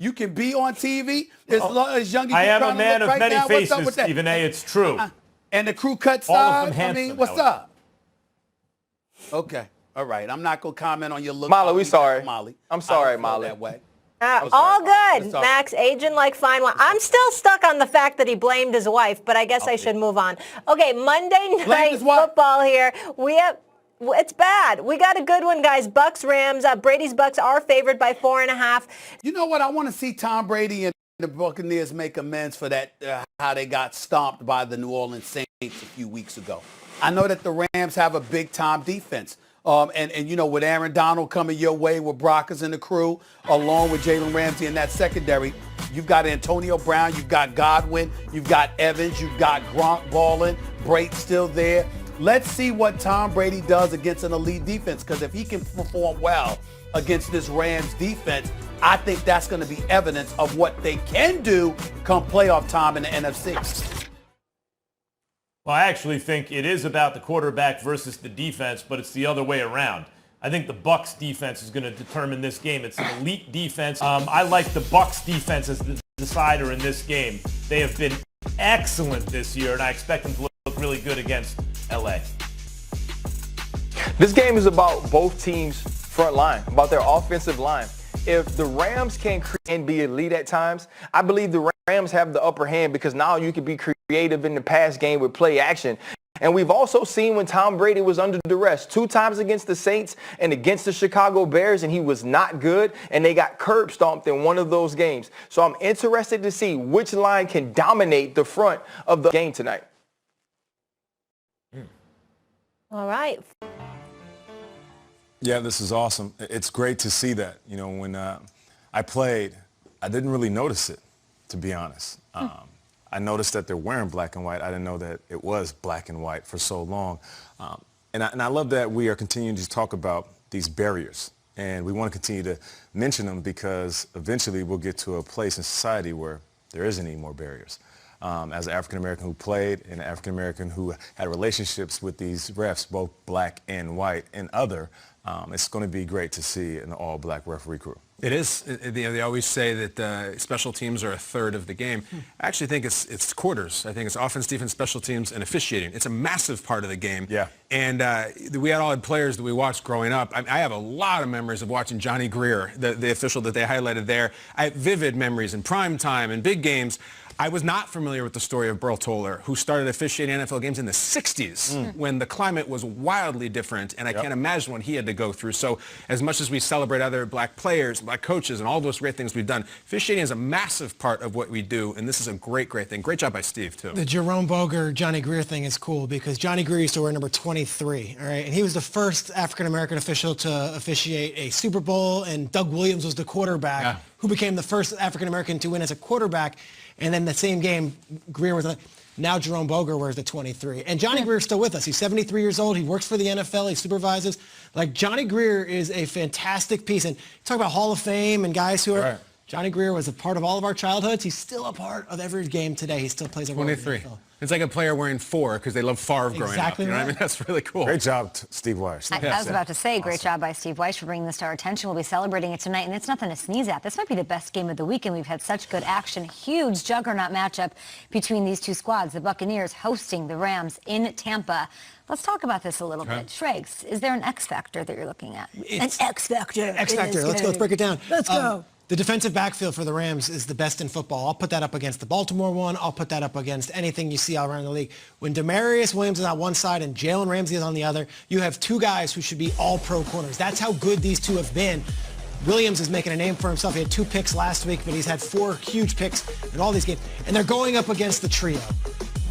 You can be on TV as young as I you're am a trying to man look of right many now. What's up faces, with that? Stephen A. It's true. And the crew cut All of side. them handsome, I mean, what's however. up? Okay. All right. I'm not going to comment on your look. Molly, we sorry. Molly. I'm sorry, I don't feel Molly. that way. All good, Max, aging like fine wine. I'm still stuck on the fact that he blamed his wife, but I guess I should move on. Okay, Monday night football here. It's bad. We got a good one, guys. Bucks, Rams. Brady's Bucks are favored by 4.5. You know what? I want to see Tom Brady and the Buccaneers make amends for that, how they got stomped by the New Orleans Saints a few weeks ago. I know that the Rams have a big-time defense. And you know, with Aaron Donald coming your way with Brockers and the crew, along with Jalen Ramsey in that secondary, you've got Antonio Brown, you've got Godwin, you've got Evans, you've got Gronk balling, Brate still there. Let's see what Tom Brady does against an elite defense, because if he can perform well against this Rams defense, I think that's going to be evidence of what they can do come playoff time in the NFC. Well, I actually think it is about the quarterback versus the defense, but it's the other way around. I think the Bucs defense is going to determine this game. It's an elite defense. I like the Bucs defense as the decider in this game. They have been excellent this year, and I expect them to look really good against LA. This game is about both teams' front line, about their offensive line. If the Rams can and be elite at times, I believe the Rams have the upper hand, because now you can be creative in the pass game with play action. And we've also seen when Tom Brady was under duress, 2 times against the Saints and against the Chicago Bears, and he was not good, and they got curb stomped in one of those games. So I'm interested to see which line can dominate the front of the game tonight. All right. Yeah, this is awesome. It's great to see that. You know, when I played, I didn't really notice it, to be honest. I noticed that they're wearing black and white. I didn't know that it was black and white for so long. And I love that we are continuing to talk about these barriers. And we want to continue to mention them, because eventually we'll get to a place in society where there isn't any more barriers. As an African-American who played and an African-American who had relationships with these refs, both black and white and other, it's going to be great to see an all-black referee crew. It is. They always say that special teams are a third of the game. I actually think it's quarters. I think it's offense, defense, special teams, and officiating. It's a massive part of the game. Yeah. And we had players that we watched growing up. I have a lot of memories of watching Johnny Greer, the official that they highlighted there. I have vivid memories in prime time and big games. I was not familiar with the story of Burl Toller, who started officiating NFL games in the 60s when the climate was wildly different, and I can't imagine what he had to go through. So as much as we celebrate other black players, black coaches, and all those great things we've done, officiating is a massive part of what we do, and this is a great, great thing. Great job by Steve, too. The Jerome Boger, Johnny Greer thing is cool, because Johnny Greer used to wear number 23, all right? And he was the first African-American official to officiate a Super Bowl, and Doug Williams was the quarterback who became the first African-American to win as a quarterback. And then the same game, Greer was like, now Jerome Boger wears the 23. And Johnny Greer's still with us. He's 73 years old. He works for the NFL. He supervises. Like, Johnny Greer is a fantastic piece. And talk about Hall of Fame and guys who are... Right. Johnny Greer was a part of all of our childhoods. He's still a part of every game today. He still plays a role. 23. It's like a player wearing 4 because they love Favre growing up. You know what I mean? That's really cool. Great job, Steve Weiss. I was about to say, great job by Steve Weiss for bringing this to our attention. We'll be celebrating it tonight, and it's nothing to sneeze at. This might be the best game of the weekend. We've had such good action. Huge juggernaut matchup between these two squads. The Buccaneers hosting the Rams in Tampa. Let's talk about this a little bit. Shregs, is there an X factor that you're looking at? An X factor. X factor. Let's go. Let's break it down. Let's go. The defensive backfield for the Rams is the best in football. I'll put that up against the Baltimore one. I'll put that up against anything you see all around the league. When Demarius Williams is on one side and Jalen Ramsey is on the other, you have 2 guys who should be all-pro corners. That's how good these 2 have been. Williams is making a name for himself. He had 2 picks last week, but he's had 4 huge picks in all these games. And they're going up against the trio.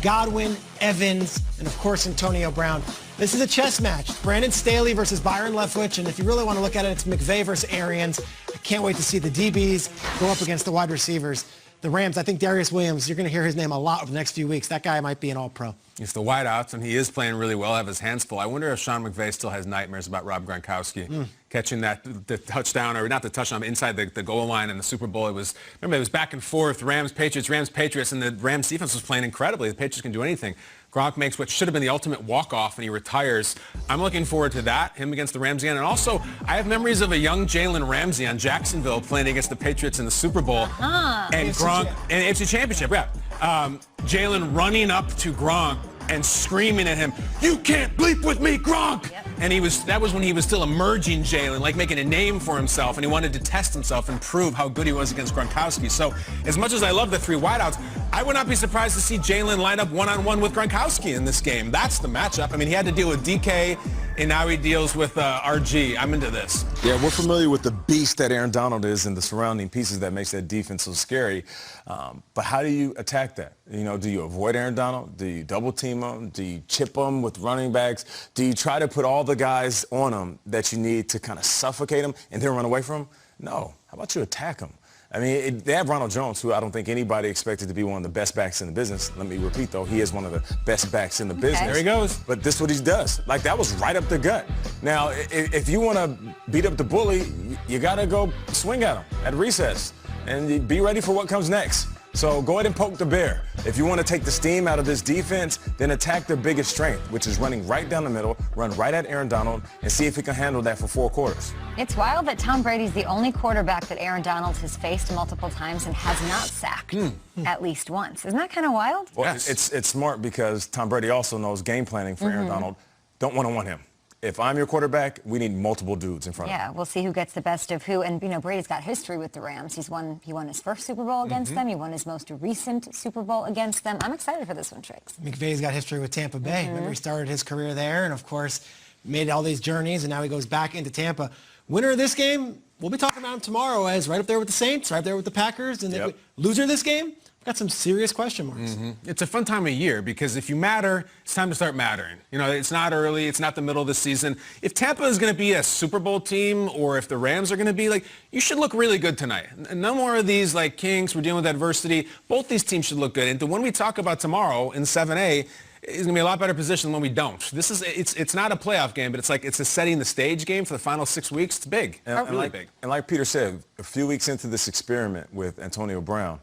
Godwin, Evans, and of course Antonio Brown. This is a chess match. Brandon Staley versus Byron Leftwich, and if you really want to look at it, it's McVay versus Arians. I can't wait to see the DBs go up against the wide receivers. The Rams, I think Darius Williams, you're going to hear his name a lot over the next few weeks. That guy might be an all-pro. It's the wideouts, and he is playing really well, have his hands full. I wonder if Sean McVay still has nightmares about Rob Gronkowski. catching the touchdown, or not the touchdown, inside the goal line in the Super Bowl. It was back and forth, Rams, Patriots, and the Rams defense was playing incredibly. The Patriots can do anything. Gronk makes what should have been the ultimate walk-off, and he retires. I'm looking forward to that, him against the Rams again. And also, I have memories of a young Jalen Ramsey on Jacksonville playing against the Patriots in the Super Bowl. And Gronk, and AFC Championship, Jalen running up to Gronk and screaming at him, "You can't bleep with me, Gronk!" Yep. And that was when he was still emerging Jalen, like making a name for himself, and he wanted to test himself and prove how good he was against Gronkowski. So as much as I love the three wideouts, I would not be surprised to see Jalen line up one-on-one with Gronkowski in this game. That's the matchup. I mean, he had to deal with DK, and now he deals with RG. I'm into this. Yeah, we're familiar with the beast that Aaron Donald is and the surrounding pieces that makes that defense so scary. But how do you attack that? You know, do you avoid Aaron Donald? Do you double team him? Do you chip him with running backs? Do you try to put all the guys on him that you need to kind of suffocate him and then run away from him? No. How about you attack him? I mean, they have Ronald Jones, who I don't think anybody expected to be one of the best backs in the business. Let me repeat, though, he is one of the best backs in the business. There he goes. But this is what he does. Like, that was right up the gut. Now, if you want to beat up the bully, you got to go swing at him at recess and be ready for what comes next. So go ahead and poke the bear. If you want to take the steam out of this defense, then attack their biggest strength, which is running right down the middle, run right at Aaron Donald, and see if he can handle that for 4 quarters. It's wild that Tom Brady's the only quarterback that Aaron Donald has faced multiple times and has not sacked at least once. Isn't that kind of wild? Well, yes. It's smart because Tom Brady also knows game planning for Aaron Donald. Don't one-on-one him. If I'm your quarterback, we need multiple dudes in front of him. Yeah, we'll see who gets the best of who. And, you know, Brady's got history with the Rams. He won his first Super Bowl against them. He won his most recent Super Bowl against them. I'm excited for this one, Triggs. McVay's got history with Tampa Bay. Remember, he started his career there and, of course, made all these journeys, and now he goes back into Tampa. Winner of this game, we'll be talking about him tomorrow as right up there with the Saints, right there with the Packers. And loser of this game, got some serious question marks. It's a fun time of year because if you matter, it's time to start mattering. You know, it's not early. It's not the middle of the season. If Tampa is going to be a Super Bowl team or if the Rams are going to be, like, you should look really good tonight. No more of these, like, kinks. We're dealing with adversity. Both these teams should look good. And when we talk about tomorrow in 7A, it's going to be a lot better position when we don't. It's not a playoff game, but it's a setting the stage game for the final 6 weeks. It's big. Really big. And like Peter said, a few weeks into this experiment with Antonio Brown,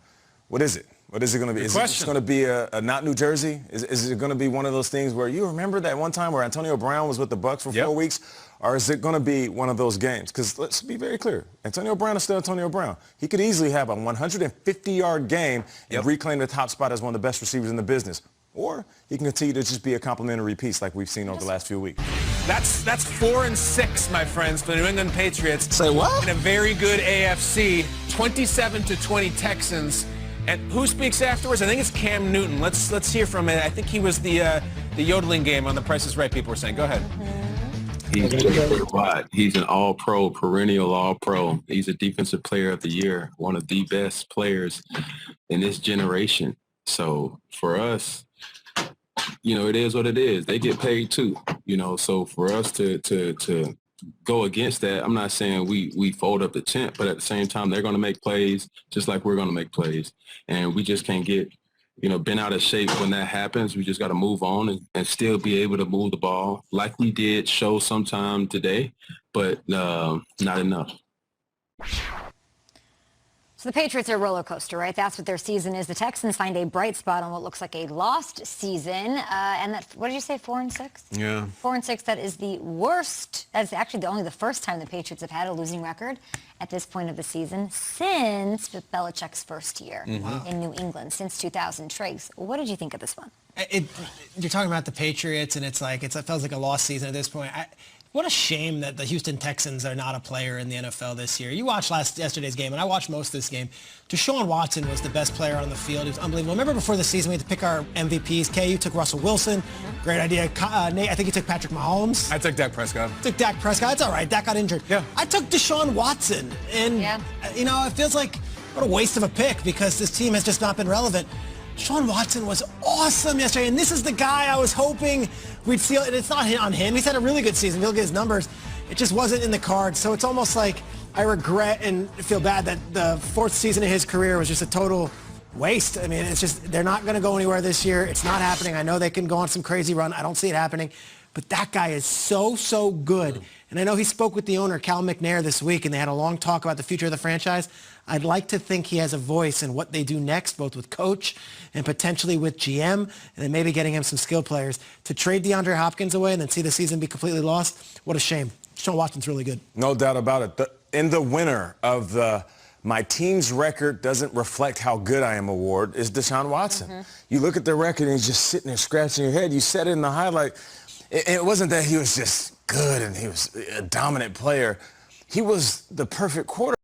what is it? What is it going to be? Is it going to be a not New Jersey? Is it going to be one of those things where you remember that one time where Antonio Brown was with the Bucs for 4 weeks? Or is it going to be one of those games? Because let's be very clear. Antonio Brown is still Antonio Brown. He could easily have a 150-yard game and reclaim the top spot as one of the best receivers in the business. Or he can continue to just be a complimentary piece like we've seen over the last few weeks. That's 4-6, my friends, for the New England Patriots. Say what? In a very good AFC, 27-20 Texans. And who speaks afterwards? I think it's Cam Newton. Let's hear from it. I think he was the yodeling game on The Price is Right, people were saying. Go ahead. He's an all-pro, perennial all-pro. He's a defensive player of the year, one of the best players in this generation. So for us, you know, it is what it is. They get paid too, you know. So for us to go against that, I'm not saying we fold up the tent, but at the same time, they're going to make plays just like we're going to make plays. And we just can't get, you know, bent out of shape when that happens. We just got to move on and still be able to move the ball like we did show sometime today, but not enough. So the Patriots are a roller coaster, right? That's what their season is. The Texans find a bright spot on what looks like a lost season. And that, what did you say, 4-6? Yeah. 4-6, that is the worst. That's actually only the first time the Patriots have had a losing record at this point of the season since Belichick's first year in New England, since 2000. Triggs, what did you think of this one? You're talking about the Patriots, and it feels like a lost season at this point. What a shame that the Houston Texans are not a player in the NFL this year. You watched yesterday's game, and I watched most of this game. Deshaun Watson was the best player on the field. He was unbelievable. Remember before the season, we had to pick our MVPs. Kay, you took Russell Wilson. Great idea. Nate, I think you took Patrick Mahomes. I took Dak Prescott. Took Dak Prescott. It's all right. Dak got injured. Yeah. I took Deshaun Watson. And, you know, it feels like what a waste of a pick because this team has just not been relevant. Deshaun Watson was awesome yesterday, and this is the guy I was hoping we'd see. And it's not on him. He's had a really good season. If you look at his numbers, it just wasn't in the cards. So it's almost like I regret and feel bad that the 4th season of his career was just a total waste. I mean, it's just they're not going to go anywhere this year. It's not happening. I know they can go on some crazy run. I don't see it happening. But that guy is so good. And I know he spoke with the owner, Cal McNair, this week, and they had a long talk about the future of the franchise. I'd like to think he has a voice in what they do next, both with coach and potentially with GM, and then maybe getting him some skill players. To trade DeAndre Hopkins away and then see the season be completely lost, what a shame. Deshaun Watson's really good. No doubt about it. In the winner of the "my team's record doesn't reflect how good I am" award is Deshaun Watson. You look at the record and he's just sitting there scratching your head. You said it in the highlight. It wasn't that he was just good and he was a dominant player. He was the perfect quarterback.